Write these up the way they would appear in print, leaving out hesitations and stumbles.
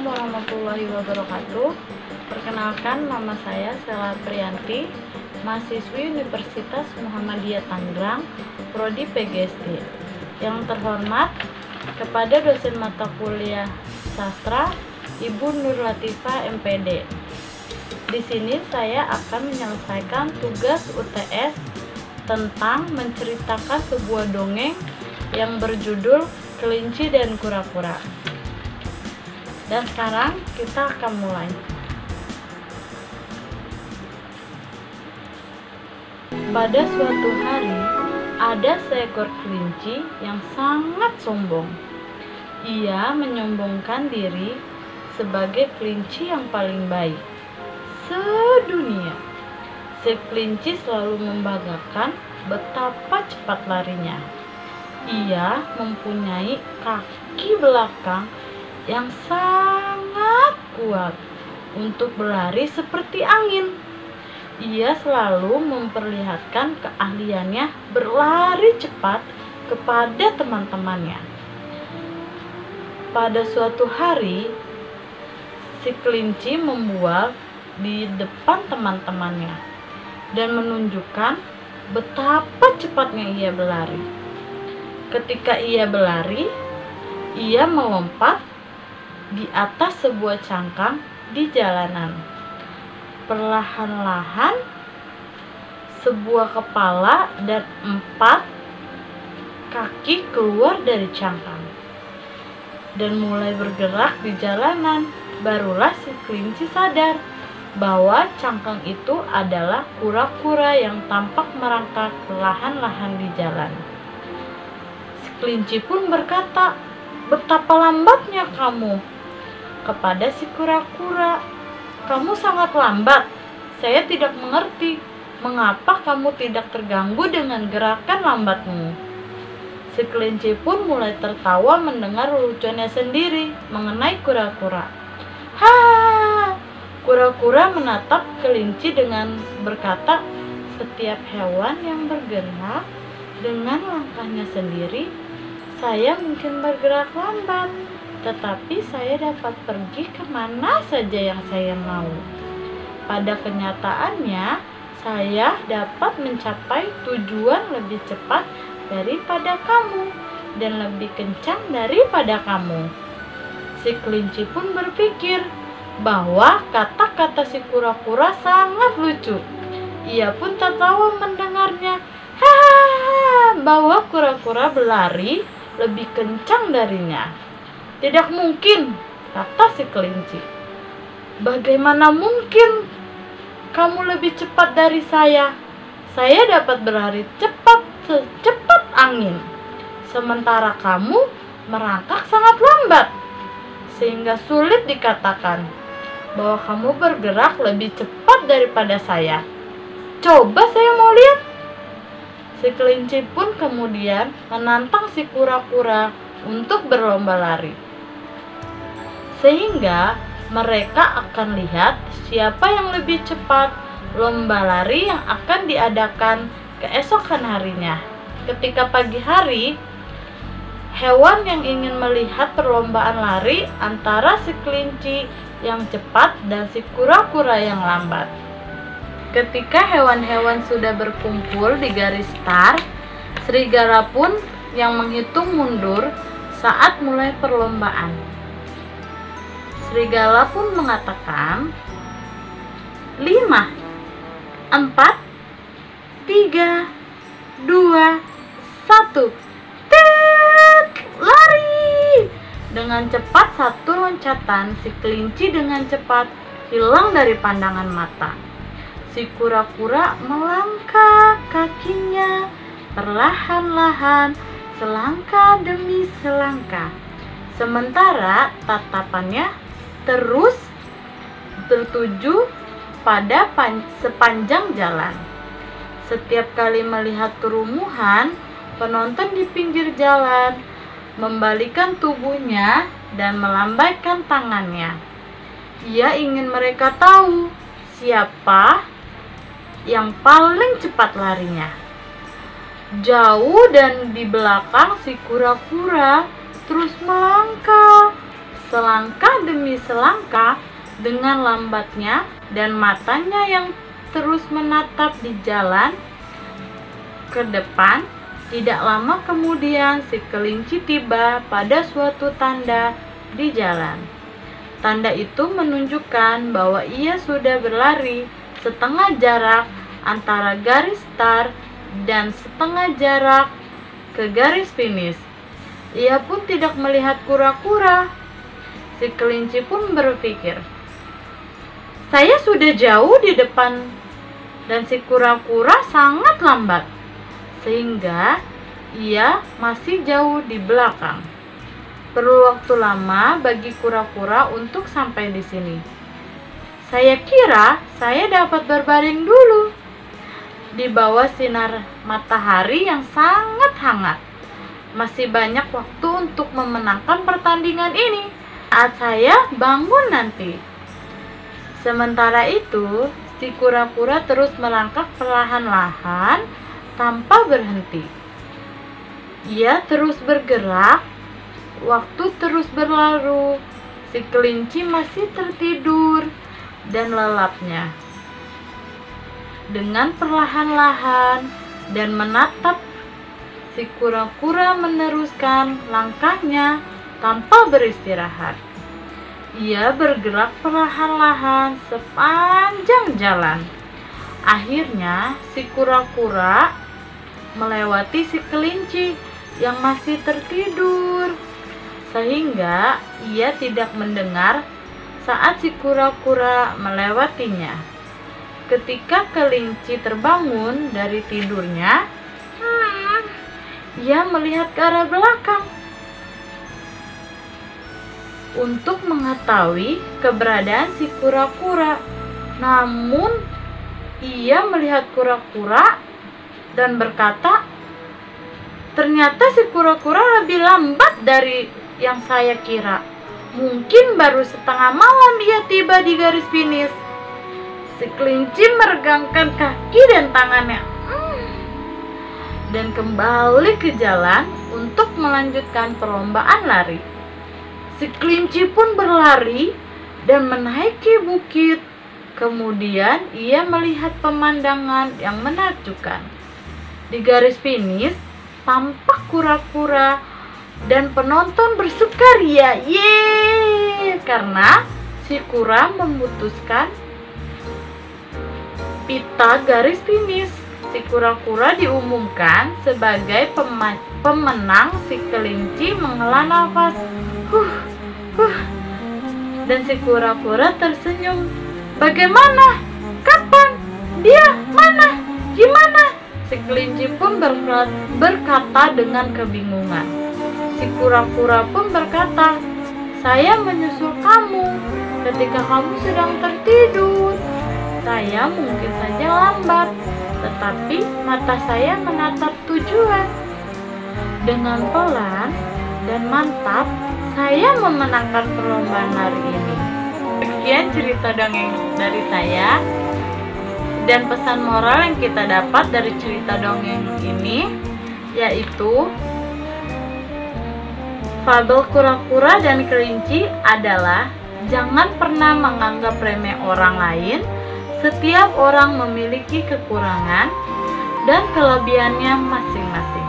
warahmatullahi wabarakatuh. Perkenalkan, nama saya Stella Priyanti, mahasiswi Universitas Muhammadiyah Tangerang, Prodi PGSD. Yang terhormat, kepada dosen mata kuliah sastra, Ibu Nur Latifah MPD. Di sini saya akan menyelesaikan tugas UTS tentang menceritakan sebuah dongeng yang berjudul Kelinci dan Kura-kura. Dan sekarang kita akan mulai. Pada suatu hari, ada seekor kelinci yang sangat sombong. Ia menyombongkan diri sebagai kelinci yang paling baik sedunia. Si kelinci selalu membanggakan betapa cepat larinya. Ia mempunyai kaki belakang yang sangat kuat untuk berlari seperti angin. Ia selalu memperlihatkan keahliannya berlari cepat kepada teman-temannya. Pada suatu hari, si kelinci membual di depan teman-temannya dan menunjukkan betapa cepatnya ia berlari. Ketika ia berlari, ia melompat di atas sebuah cangkang di jalanan. Perlahan-lahan, sebuah kepala dan 4 kaki keluar dari cangkang dan mulai bergerak di jalanan. Barulah si kelinci sadar bahwa cangkang itu adalah kura-kura yang tampak merangkak perlahan-lahan di jalan. Si kelinci pun berkata, "Betapa lambatnya kamu." Kepada si kura-kura, "Kamu sangat lambat. Saya tidak mengerti mengapa kamu tidak terganggu dengan gerakan lambatmu." Si kelinci pun mulai tertawa mendengar lucunya sendiri mengenai kura-kura. "Ha!" Kura-kura menatap kelinci dengan berkata, "Setiap hewan yang bergerak dengan langkahnya sendiri, saya mungkin bergerak lambat, tetapi saya dapat pergi kemana saja yang saya mau. Pada kenyataannya, saya dapat mencapai tujuan lebih cepat daripada kamu dan lebih kencang daripada kamu." Si kelinci pun berpikir bahwa kata-kata si kura-kura sangat lucu. Ia pun tertawa mendengarnya. Hahaha, bahwa kura-kura berlari lebih kencang darinya. "Tidak mungkin," kata si kelinci. "Bagaimana mungkin? Kamu lebih cepat dari saya. Saya dapat berlari cepat secepat angin, sementara kamu merangkak sangat lambat, sehingga sulit dikatakan bahwa kamu bergerak lebih cepat daripada saya. Coba saya mau lihat." Si kelinci pun kemudian menantang si kura-kura untuk berlomba lari, sehingga mereka akan lihat siapa yang lebih cepat. Lomba lari yang akan diadakan keesokan harinya. Ketika pagi hari, hewan yang ingin melihat perlombaan lari antara si kelinci yang cepat dan si kura-kura yang lambat. Ketika hewan-hewan sudah berkumpul di garis start, serigala pun yang menghitung mundur saat mulai perlombaan. Serigala pun mengatakan, 5, 4, 3, 2, 1. Tet! Lari! Dengan cepat satu loncatan, si kelinci dengan cepat hilang dari pandangan mata. Si kura-kura melangkah kakinya perlahan-lahan, selangkah demi selangkah, sementara tatapannya terus tertuju pada sepanjang jalan. Setiap kali melihat kerumunan penonton di pinggir jalan, membalikan tubuhnya dan melambaikan tangannya. Ia ingin mereka tahu siapa yang paling cepat larinya. Jauh dan di belakang si kura-kura terus melangkah selangkah demi selangkah dengan lambatnya dan matanya yang terus menatap di jalan ke depan. Tidak lama kemudian si kelinci tiba pada suatu tanda di jalan. Tanda itu menunjukkan bahwa ia sudah berlari setengah jarak antara garis start dan setengah jarak ke garis finish. Ia pun tidak melihat kura-kura. Si kelinci pun berpikir, saya sudah jauh di depan dan si kura-kura sangat lambat, sehingga ia masih jauh di belakang. Perlu waktu lama bagi kura-kura untuk sampai di sini. Saya kira saya dapat berbaring dulu di bawah sinar matahari yang sangat hangat. Masih banyak waktu untuk memenangkan pertandingan ini saat saya bangun nanti. Sementara itu, si kura-kura terus melangkah perlahan-lahan tanpa berhenti. Ia terus bergerak, waktu terus berlalu. Si kelinci masih tertidur dan lelapnya. Dengan perlahan-lahan dan menatap, si kura-kura meneruskan langkahnya tanpa beristirahat. Ia bergerak perlahan-lahan sepanjang jalan. Akhirnya si kura-kura melewati si kelinci yang masih tertidur, sehingga ia tidak mendengar saat si kura-kura melewatinya. Ketika kelinci terbangun dari tidurnya, ia melihat ke arah belakang untuk mengetahui keberadaan si kura-kura. Namun, ia melihat kura-kura dan berkata, ternyata si kura-kura lebih lambat dari yang saya kira. Mungkin baru setengah malam ia tiba di garis finish. Si kelinci meregangkan kaki dan tangannya dan kembali ke jalan untuk melanjutkan perlombaan lari. Si kelinci pun berlari dan menaiki bukit. Kemudian ia melihat pemandangan yang menakjubkan. Di garis finish tampak kura-kura dan penonton bersukaria, yeay, karena si kura memutuskan pita garis finish. Si kura-kura diumumkan sebagai pemenang. Si kelinci menghela nafas, dan si kura-kura tersenyum. Bagaimana? Kapan? Dia mana? Gimana? Si kelinci pun berkata dengan kebingungan. Si kura-kura pun berkata, saya menyusul kamu ketika kamu sedang tertidur. Saya mungkin saja lambat, tetapi mata saya menatap tujuan. Dengan pelan dan mantap, saya memenangkan perlombaan hari ini. Sekian cerita dongeng dari saya. Dan pesan moral yang kita dapat dari cerita dongeng ini yaitu fabel kura-kura dan kelinci adalah jangan pernah menganggap remeh orang lain. Setiap orang memiliki kekurangan dan kelebihannya masing-masing.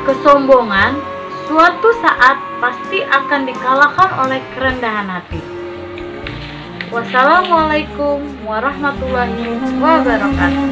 Kesombongan suatu saat pasti akan dikalahkan oleh kerendahan hati. Wassalamualaikum warahmatullahi wabarakatuh.